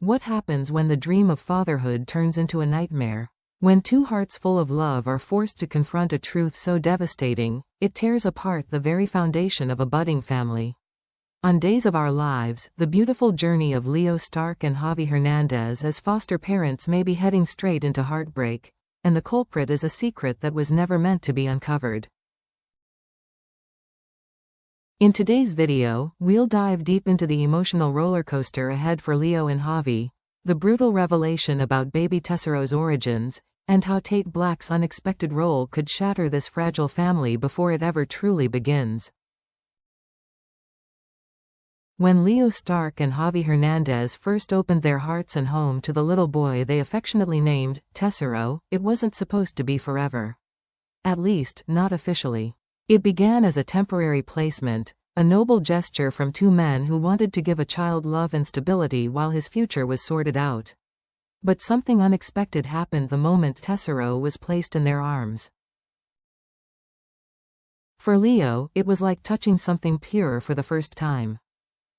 What happens when the dream of fatherhood turns into a nightmare? When two hearts full of love are forced to confront a truth so devastating, it tears apart the very foundation of a budding family. On Days of Our Lives, the beautiful journey of Leo Stark and Javi Hernandez as foster parents may be heading straight into heartbreak, and the culprit is a secret that was never meant to be uncovered. In today's video, we'll dive deep into the emotional roller coaster ahead for Leo and Javi, the brutal revelation about baby Tessero's origins, and how Tate Black's unexpected role could shatter this fragile family before it ever truly begins. When Leo Stark and Javi Hernandez first opened their hearts and home to the little boy they affectionately named Tessero, it wasn't supposed to be forever. At least, not officially. It began as a temporary placement, a noble gesture from two men who wanted to give a child love and stability while his future was sorted out. But something unexpected happened the moment Tessero was placed in their arms. For Leo, it was like touching something pure for the first time.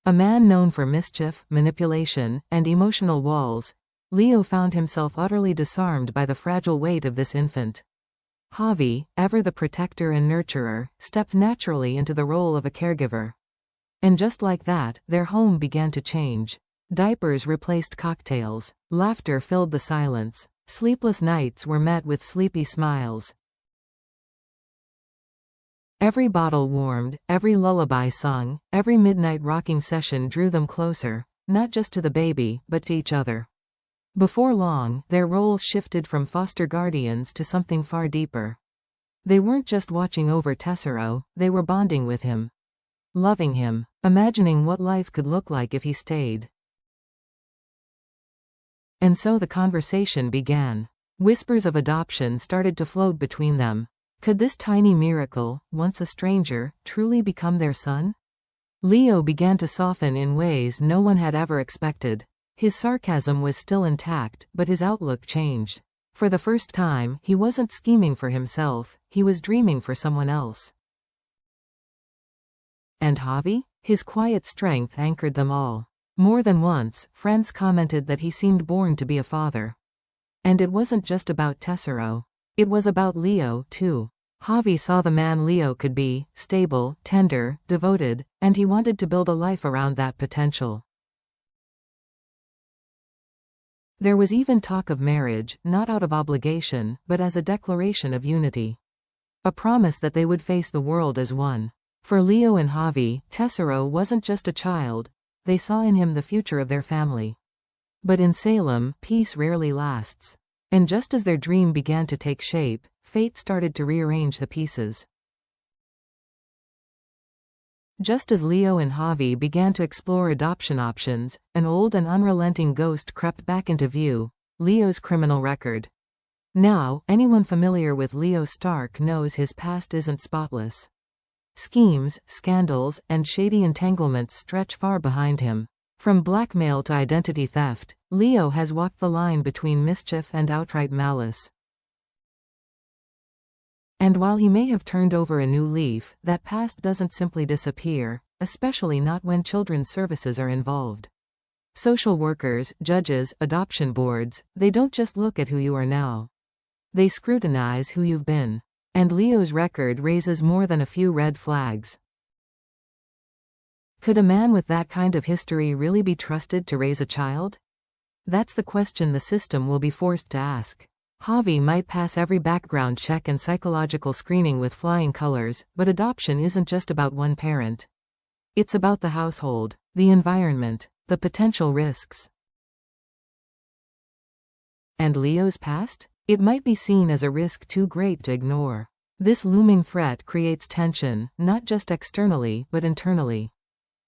A man known for mischief, manipulation, and emotional walls, Leo found himself utterly disarmed by the fragile weight of this infant. Javi, ever the protector and nurturer, stepped naturally into the role of a caregiver. And just like that, their home began to change. Diapers replaced cocktails, laughter filled the silence, sleepless nights were met with sleepy smiles. Every bottle warmed, every lullaby sung, every midnight rocking session drew them closer, not just to the baby, but to each other. Before long, their roles shifted from foster guardians to something far deeper. They weren't just watching over Tessero, they were bonding with him. Loving him, imagining what life could look like if he stayed. And so the conversation began. Whispers of adoption started to float between them. Could this tiny miracle, once a stranger, truly become their son? Leo began to soften in ways no one had ever expected. His sarcasm was still intact, but his outlook changed. For the first time, he wasn't scheming for himself, he was dreaming for someone else. And Javi? His quiet strength anchored them all. More than once, friends commented that he seemed born to be a father. And it wasn't just about Tessero. It was about Leo, too. Javi saw the man Leo could be, stable, tender, devoted, and he wanted to build a life around that potential. There was even talk of marriage, not out of obligation, but as a declaration of unity. A promise that they would face the world as one. For Leo and Javi, Tessero wasn't just a child, they saw in him the future of their family. But in Salem, peace rarely lasts. And just as their dream began to take shape, fate started to rearrange the pieces. Just as Leo and Javi began to explore adoption options, an old and unrelenting ghost crept back into view: Leo's criminal record. Now, anyone familiar with Leo Stark knows his past isn't spotless. Schemes, scandals, and shady entanglements stretch far behind him. From blackmail to identity theft, Leo has walked the line between mischief and outright malice. And while he may have turned over a new leaf, that past doesn't simply disappear, especially not when children's services are involved. Social workers, judges, adoption boards, they don't just look at who you are now. They scrutinize who you've been. And Leo's record raises more than a few red flags. Could a man with that kind of history really be trusted to raise a child? That's the question the system will be forced to ask. Javi might pass every background check and psychological screening with flying colors, but adoption isn't just about one parent. It's about the household, the environment, the potential risks. And Leo's past? It might be seen as a risk too great to ignore. This looming threat creates tension, not just externally, but internally.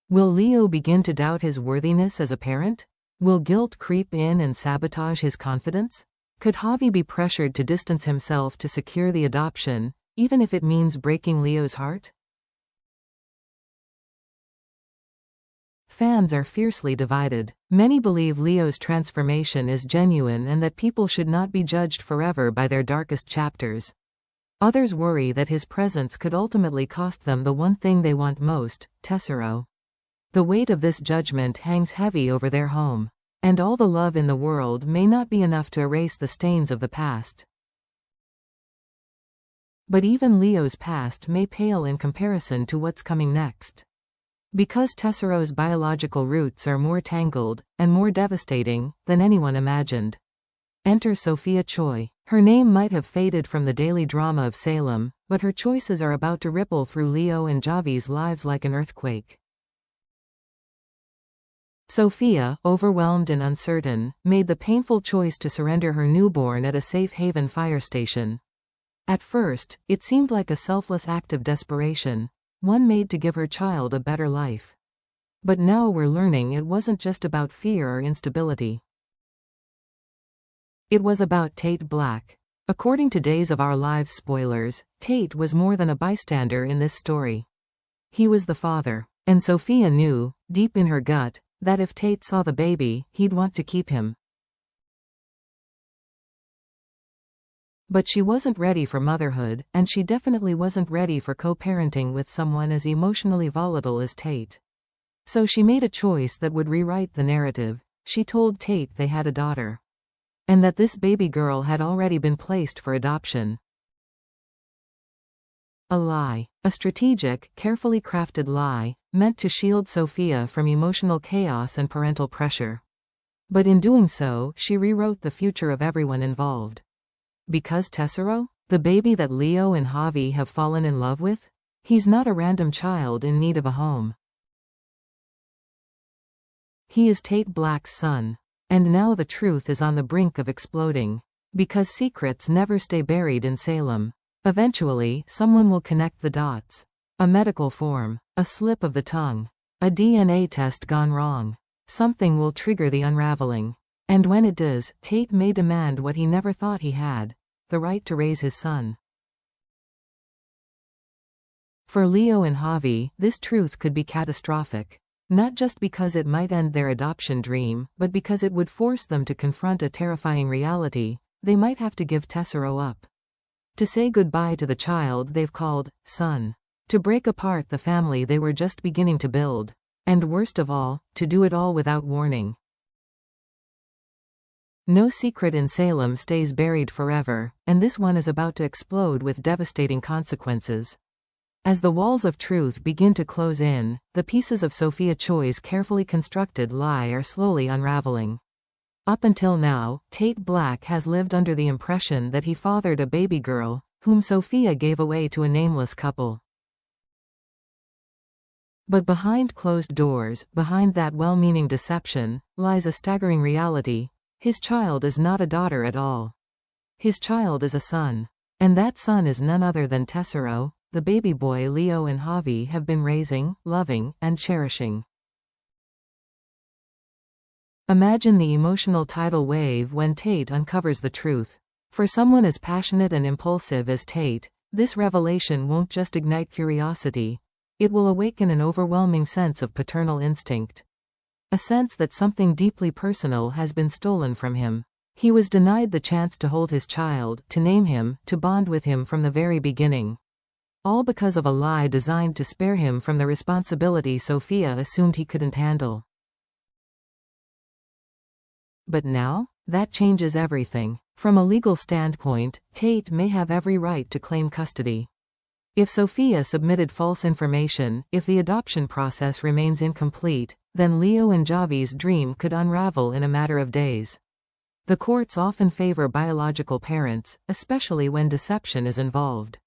Will Leo begin to doubt his worthiness as a parent? Will guilt creep in and sabotage his confidence? Could Javi be pressured to distance himself to secure the adoption, even if it means breaking Leo's heart? Fans are fiercely divided. Many believe Leo's transformation is genuine and that people should not be judged forever by their darkest chapters. Others worry that his presence could ultimately cost them the one thing they want most, Tessero. The weight of this judgment hangs heavy over their home. And all the love in the world may not be enough to erase the stains of the past. But even Leo's past may pale in comparison to what's coming next. Because Tessero's biological roots are more tangled, and more devastating, than anyone imagined. Enter Sophia Choi. Her name might have faded from the daily drama of Salem, but her choices are about to ripple through Leo and Javi's lives like an earthquake. Sophia, overwhelmed and uncertain, made the painful choice to surrender her newborn at a safe haven fire station. At first, it seemed like a selfless act of desperation, one made to give her child a better life. But now we're learning it wasn't just about fear or instability. It was about Tate Black. According to Days of Our Lives spoilers, Tate was more than a bystander in this story. He was the father, and Sophia knew, deep in her gut, that if Tate saw the baby, he'd want to keep him. But she wasn't ready for motherhood, and she definitely wasn't ready for co-parenting with someone as emotionally volatile as Tate. So she made a choice that would rewrite the narrative. She told Tate they had a daughter. And that this baby girl had already been placed for adoption. A lie. A strategic, carefully crafted lie, meant to shield Sophia from emotional chaos and parental pressure. But in doing so, she rewrote the future of everyone involved. Because Tessero, the baby that Leo and Javi have fallen in love with, he's not a random child in need of a home. He is Tate Black's son. And now the truth is on the brink of exploding. Because secrets never stay buried in Salem. Eventually, someone will connect the dots. A medical form, a slip of the tongue, a DNA test gone wrong. Something will trigger the unraveling. And when it does, Tate may demand what he never thought he had, the right to raise his son. For Leo and Javi, this truth could be catastrophic. Not just because it might end their adoption dream, but because it would force them to confront a terrifying reality. They might have to give Tessero up. To say goodbye to the child they've called son. To break apart the family they were just beginning to build. And worst of all, to do it all without warning. No secret in Salem stays buried forever, and this one is about to explode with devastating consequences. As the walls of truth begin to close in, the pieces of Sophia Choi's carefully constructed lie are slowly unraveling. Up until now, Tate Black has lived under the impression that he fathered a baby girl, whom Sophia gave away to a nameless couple. But behind closed doors, behind that well-meaning deception, lies a staggering reality. His child is not a daughter at all. His child is a son. And that son is none other than Tessero, the baby boy Leo and Javi have been raising, loving, and cherishing. Imagine the emotional tidal wave when Tate uncovers the truth. For someone as passionate and impulsive as Tate, this revelation won't just ignite curiosity. It will awaken an overwhelming sense of paternal instinct. A sense that something deeply personal has been stolen from him. He was denied the chance to hold his child, to name him, to bond with him from the very beginning. All because of a lie designed to spare him from the responsibility Sophia assumed he couldn't handle. But now, that changes everything. From a legal standpoint, Tate may have every right to claim custody. If Sophia submitted false information, if the adoption process remains incomplete, then Leo and Javi's dream could unravel in a matter of days. The courts often favor biological parents, especially when deception is involved.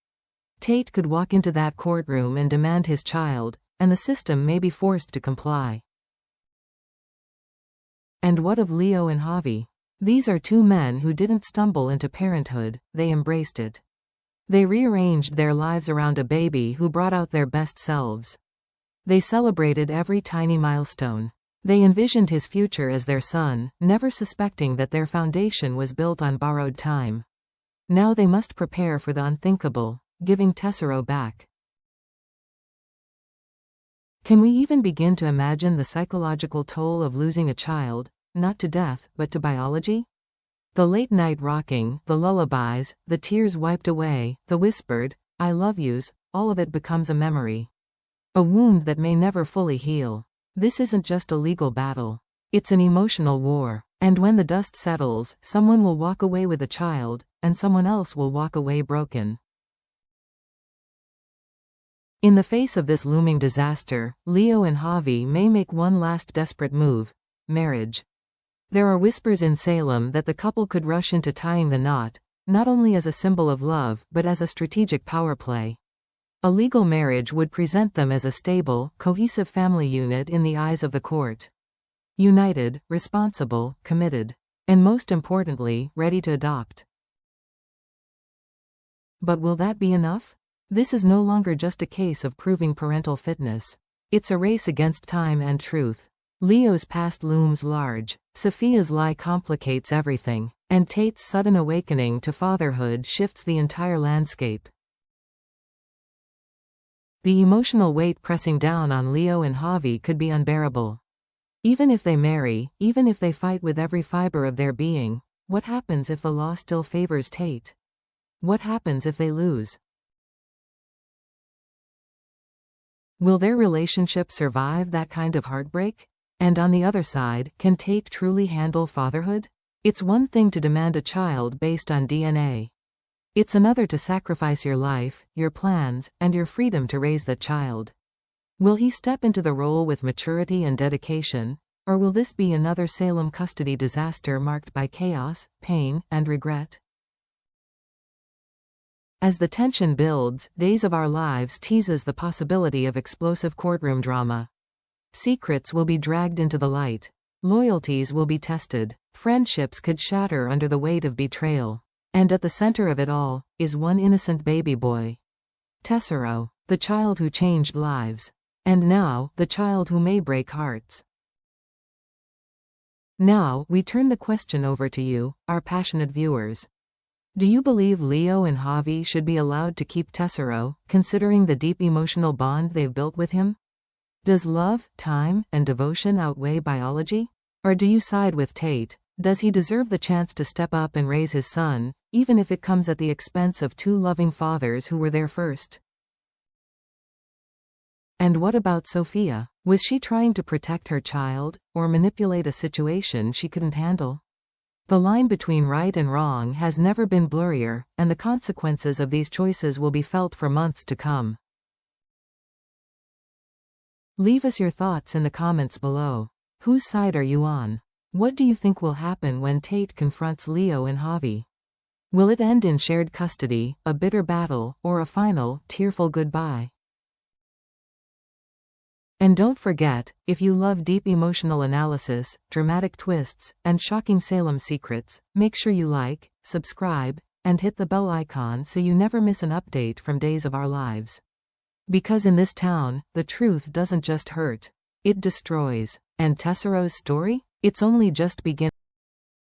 Tate could walk into that courtroom and demand his child, and the system may be forced to comply. And what of Leo and Javi? These are two men who didn't stumble into parenthood, they embraced it. They rearranged their lives around a baby who brought out their best selves. They celebrated every tiny milestone. They envisioned his future as their son, never suspecting that their foundation was built on borrowed time. Now they must prepare for the unthinkable. Giving Tessero back. Can we even begin to imagine the psychological toll of losing a child, not to death, but to biology? The late-night rocking, the lullabies, the tears wiped away, the whispered, "I love yous," all of it becomes a memory. A wound that may never fully heal. This isn't just a legal battle. It's an emotional war. And when the dust settles, someone will walk away with a child, and someone else will walk away broken. In the face of this looming disaster, Leo and Javi may make one last desperate move: marriage. There are whispers in Salem that the couple could rush into tying the knot, not only as a symbol of love but as a strategic power play. A legal marriage would present them as a stable, cohesive family unit in the eyes of the court. United, responsible, committed, and most importantly, ready to adopt. But will that be enough? This is no longer just a case of proving parental fitness. It's a race against time and truth. Leo's past looms large, Sophia's lie complicates everything, and Tate's sudden awakening to fatherhood shifts the entire landscape. The emotional weight pressing down on Leo and Javi could be unbearable. Even if they marry, even if they fight with every fiber of their being, what happens if the law still favors Tate? What happens if they lose? Will their relationship survive that kind of heartbreak? And on the other side, can Tate truly handle fatherhood? It's one thing to demand a child based on DNA. It's another to sacrifice your life, your plans, and your freedom to raise that child. Will he step into the role with maturity and dedication, or will this be another Salem custody disaster marked by chaos, pain, and regret? As the tension builds, Days of Our Lives teases the possibility of explosive courtroom drama. Secrets will be dragged into the light. Loyalties will be tested. Friendships could shatter under the weight of betrayal. And at the center of it all is one innocent baby boy. Tessero, the child who changed lives. And now, the child who may break hearts. Now, we turn the question over to you, our passionate viewers. Do you believe Leo and Javi should be allowed to keep Tessero, considering the deep emotional bond they've built with him? Does love, time, and devotion outweigh biology? Or do you side with Tate? Does he deserve the chance to step up and raise his son, even if it comes at the expense of two loving fathers who were there first? And what about Sophia? Was she trying to protect her child, or manipulate a situation she couldn't handle? The line between right and wrong has never been blurrier, and the consequences of these choices will be felt for months to come. Leave us your thoughts in the comments below. Whose side are you on? What do you think will happen when Tate confronts Leo and Javi? Will it end in shared custody, a bitter battle, or a final, tearful goodbye? And don't forget, if you love deep emotional analysis, dramatic twists, and shocking Salem secrets, make sure you like, subscribe, and hit the bell icon so you never miss an update from Days of Our Lives. Because in this town, the truth doesn't just hurt, it destroys. And Tessero's story? It's only just beginning.